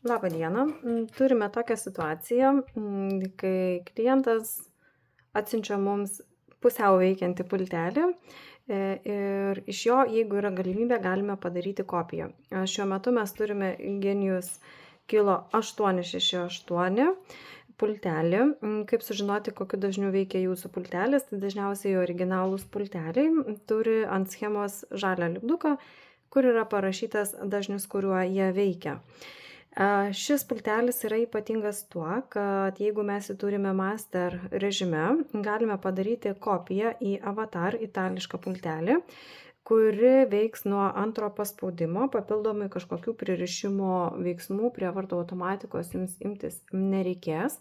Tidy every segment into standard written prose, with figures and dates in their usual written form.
Labą dieną. Turime tokią situaciją, kai klientas atsiunčia mums pusiau veikiantį pultelį, ir iš jo, jeigu yra galimybė, galime padaryti kopiją. Šiuo metu mes turime Genius Kilo 868 pultelį. Kaip sužinoti, kokiu dažniu veikia jūsų pultelis, tai dažniausiai originalūs pulteliai turi ant schemos žalią lipduką, kur yra parašytas dažnis, kuriuo jie veikia. Šis pultelis yra ypatingas tuo, kad jeigu mes jį turime master režime, galime padaryti kopiją į avatar itališką pultelį, kuri veiks nuo antro paspaudimo, papildomai kažkokių pririšimo veiksmų prie vardo automatikos jums imtis nereikės.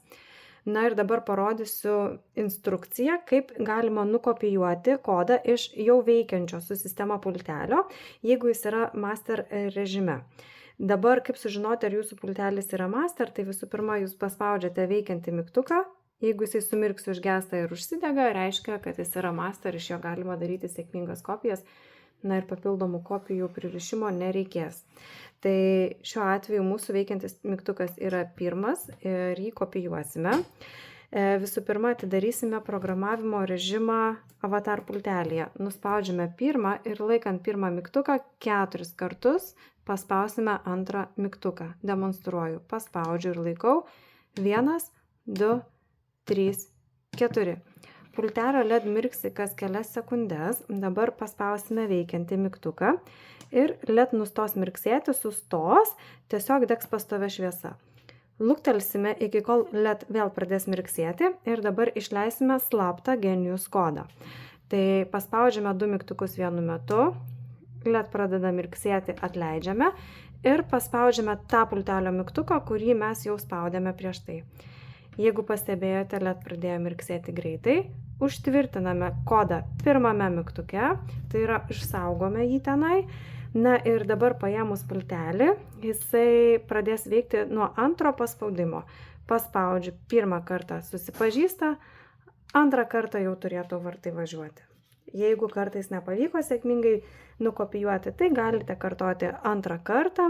Na ir dabar parodysiu instrukciją, kaip galima nukopijuoti kodą iš jau veikiančio su sistema pultelio, jeigu jis yra master režime. Dabar, kaip sužinoti, ar jūsų pultelis yra master, tai visų pirma, jūs paspaudžiate veikiantį mygtuką. Jeigu jisai sumirks, užgesta ir užsidega, reiškia, kad jis yra master, iš jo galima daryti sėkmingas kopijas. Na ir papildomų kopijų pririšimo nereikės. Tai šiuo atveju mūsų veikiantis mygtukas yra pirmas ir jį kopijuosime. Visų pirma, atidarysime programavimo režimą avatar pultelėje. Nuspaudžiame pirmą ir laikant pirmą mygtuką 4 kartus paspausime antrą mygtuką. Demonstruoju. Paspaudžiu ir laikau. 1, 2, 3, 4. Pultelio LED mirksi kas kelias sekundės. Dabar paspausime veikiantį mygtuką ir LED nustos mirksėti, sustos, tiesiog degs pastovia šviesa. Luktelsime iki kol LED vėl pradės mirksėti ir dabar išleisime slaptą Genius kodą. Tai paspaudžiame 2 mygtukus vienu metu, LED pradeda mirksėti, atleidžiame ir paspaudžiame tą pultelio mygtuką, kurį mes jau spaudėme prieš tai. Jeigu pastebėjote, LED pradėjo mirksėti greitai, užtvirtiname kodą pirmame mygtuke, tai yra išsaugome jį tenai. Na ir dabar paėmus pultelį, jisai pradės veikti nuo antro paspaudimo. Paspaudžiu pirmą kartą susipažįsta, antrą kartą jau turėtų vartai važiuoti. Jeigu kartais nepavyko sėkmingai nukopijuoti, tai galite kartoti antrą kartą.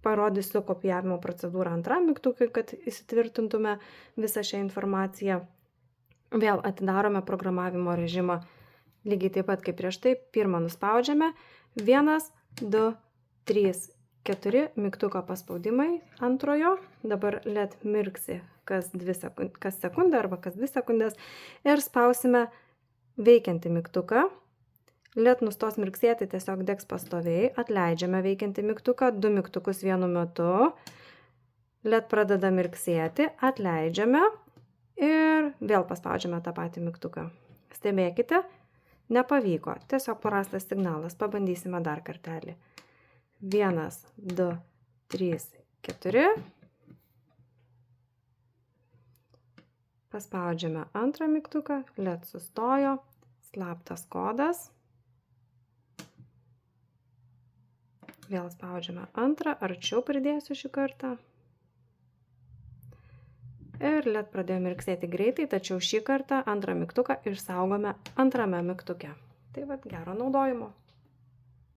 Parodysiu kopijavimo procedūrą antram mygtukui, kad įsitvirtintume visą šią informaciją. Vėl atidarome programavimo režimą. Lygiai taip pat kaip prieš tai, pirmą nuspaudžiame. 1, 2, 3, 4 mygtuko paspaudimai antrojo. Dabar LED mirksi kas sekundę arba kas 2 sekundės. Ir spausime veikiantį mygtuką. LED nustos mirksėti, tiesiog degs pastoviai. Atleidžiame veikiantį mygtuką, 2 mygtukus vienu metu. LED pradeda mirksėti, atleidžiame ir vėl paspaudžiame tą patį mygtuką. Stebėkite, nepavyko, tiesiog prastas signalas. Pabandysime dar kartelį. 1, 2, 3, 4. Paspaudžiame antrą mygtuką, LED sustojo, slaptas kodas. Vėl spaudžiame antrą, arčiau pridėsiu šį kartą. Ir LED pradėjo mirksėti greitai, tačiau šį kartą antrą mygtuką išsaugome antrame mygtuke. Tai vat, gero naudojimo.